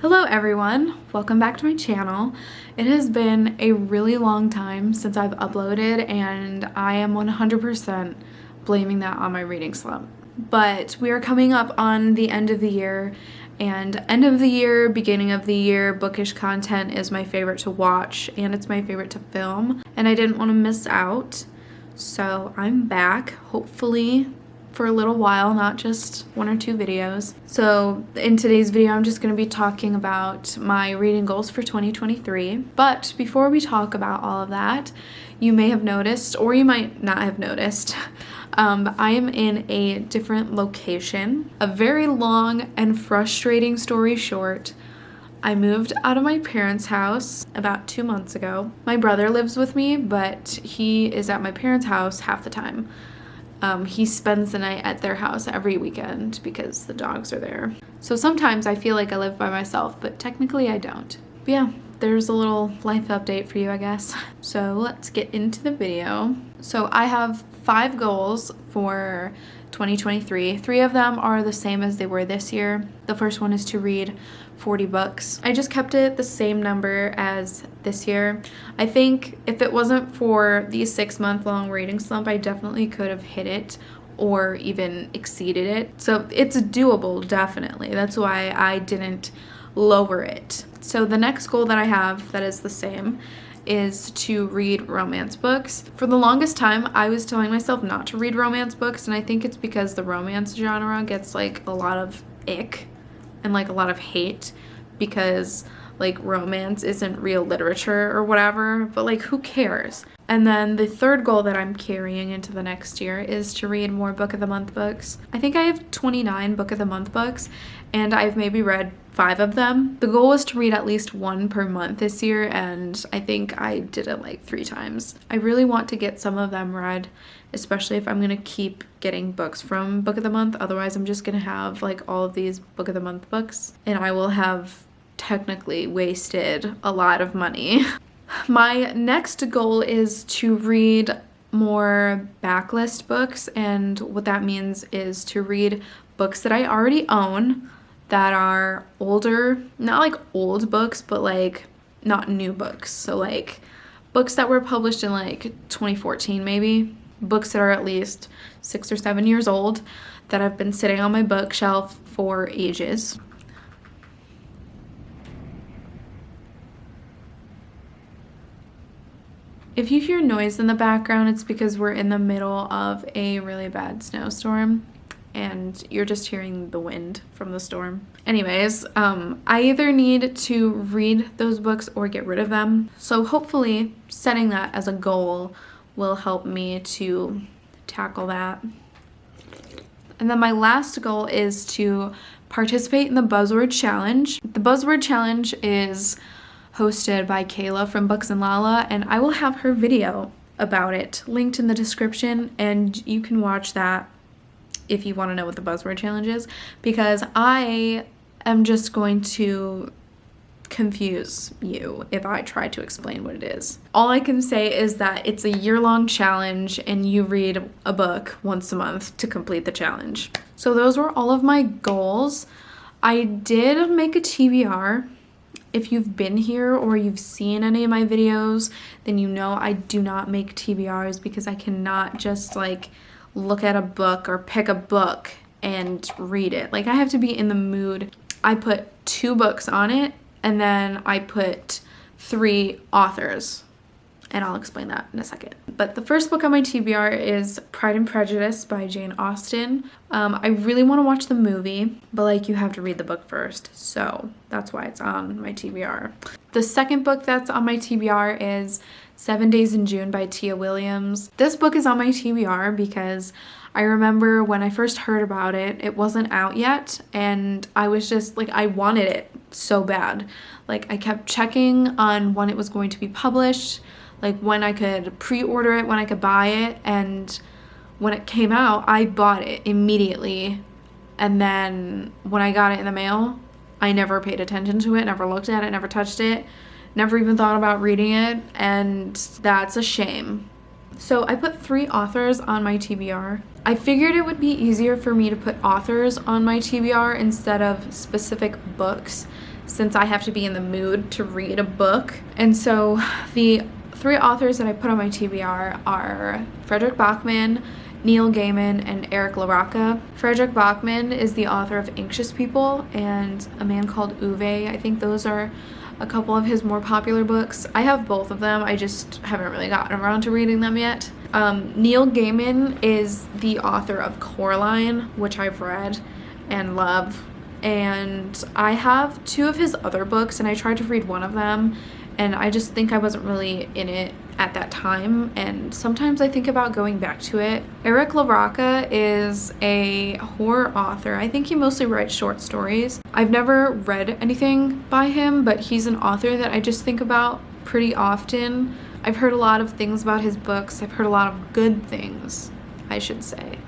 Hello everyone, welcome back to my channel. It has been a really long time since I've uploaded and I am 100% blaming that on my reading slump. But we are coming up on the end of the year, and end of the year, beginning of the year bookish content is my favorite to watch and it's my favorite to film, and I didn't want to miss out. So I'm back, hopefully for a little while, not just one or two videos. So in today's video, I'm just going to be talking about my reading goals for 2023. But before we talk about all of that, you may have noticed, or you might not have noticed, I am in a different location. A very long and frustrating story short, I moved out of my parents' house about 2 months ago. My brother lives with me, but he is at my parents' house half the time. He spends the night at their house every weekend because the dogs are there. So sometimes I feel like I live by myself, but technically I don't. But yeah, there's a little life update for you, I guess. So let's get into the video. So I have 5 goals for 2023. 3 of them are the same as they were this year. The first one is to read 40 books. I just kept it the same number as this year. I think if it wasn't for the 6-month-long reading slump, I definitely could have hit it or even exceeded it. So it's doable, definitely. That's why I didn't lower it. So the next goal that I have that is the same is to read romance books. For the longest time, I was telling myself not to read romance books, and I think it's because the romance genre gets like a lot of ick and like a lot of hate because like romance isn't real literature or whatever, but like who cares? And then the third goal that I'm carrying into the next year is to read more book of the month books. I think I have 29 book of the month books and I've maybe read 5 of them. The goal was to read at least 1 per month this year, and I think I did it like 3 times. I really want to get some of them read, especially if I'm gonna keep getting books from book of the month. Otherwise I'm just gonna have like all of these book of the month books and I will have technically wasted a lot of money. My next goal is to read more backlist books, and what that means is to read books that I already own that are older, not like old books, but like not new books. So like books that were published in like 2014 maybe, books that are at least 6 or 7 years old that have been sitting on my bookshelf for ages. If you hear noise in the background, it's because we're in the middle of a really bad snowstorm and you're just hearing the wind from the storm. Anyways, I either need to read those books or get rid of them. So hopefully setting that as a goal will help me to tackle that. And then my last goal is to participate in the Buzzword Challenge. The Buzzword Challenge is hosted by Kayla from Books and Lala, and I will have her video about it linked in the description, and you can watch that if you want to know what the Buzzword Challenge is, because I am just going to confuse you if I try to explain what it is. All I can say is that it's a year-long challenge and you read a book once a month to complete the challenge. So those were all of my goals. I did make a TBR. If you've been here or you've seen any of my videos, then you know I do not make TBRs because I cannot just like look at a book or pick a book and read it. Like I have to be in the mood. I put 2 books on it and then I put 3 authors, and I'll explain that in a second. But the first book on my TBR is Pride and Prejudice by Jane Austen. I really want to watch the movie, but like you have to read the book first, so that's why it's on my TBR. The second book that's on my TBR is 7 Days in June by Tia Williams. This book is on my TBR because I remember when I first heard about it, it wasn't out yet, and I was just like, I wanted it so bad. Like I kept checking on when it was going to be published, like when I could pre-order it, when I could buy it, and when it came out, I bought it immediately. And then when I got it in the mail, I never paid attention to it, never looked at it, never touched it, never even thought about reading it, and that's a shame. So I put 3 authors on my TBR. I figured it would be easier for me to put authors on my TBR instead of specific books since I have to be in the mood to read a book. And so the 3 authors that I put on my TBR are Fredrik Backman, Neil Gaiman, and Eric LaRocca. Fredrik Backman is the author of Anxious People and A Man Called Uwe. I think those are a couple of his more popular books. I have both of them, I just haven't really gotten around to reading them yet. Neil Gaiman is the author of Coraline, which I've read and love. And I have 2 of his other books, and I tried to read one of them, and I just think I wasn't really in it at that time, and sometimes I think about going back to it. Eric LaRocca is a horror author. I think he mostly writes short stories. I've never read anything by him, but he's an author that I just think about pretty often. I've heard a lot of things about his books. I've heard a lot of good things, I should say.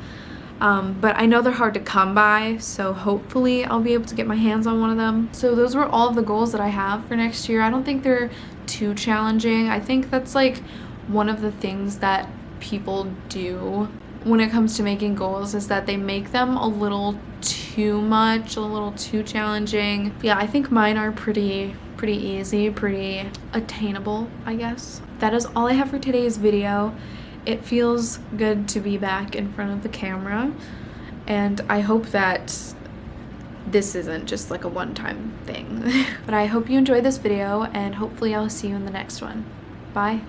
But I know they're hard to come by, so hopefully I'll be able to get my hands on one of them. So those were all of the goals that I have for next year. I don't think they're too challenging. I think that's like one of the things that people do when it comes to making goals, is that they make them a little too much, a little too challenging. Yeah, I think mine are pretty easy, pretty attainable, I guess. That is all I have for today's video. It feels good to be back in front of the camera, and I hope that this isn't just like a one-time thing. But I hope you enjoyed this video, and hopefully I'll see you in the next one. Bye.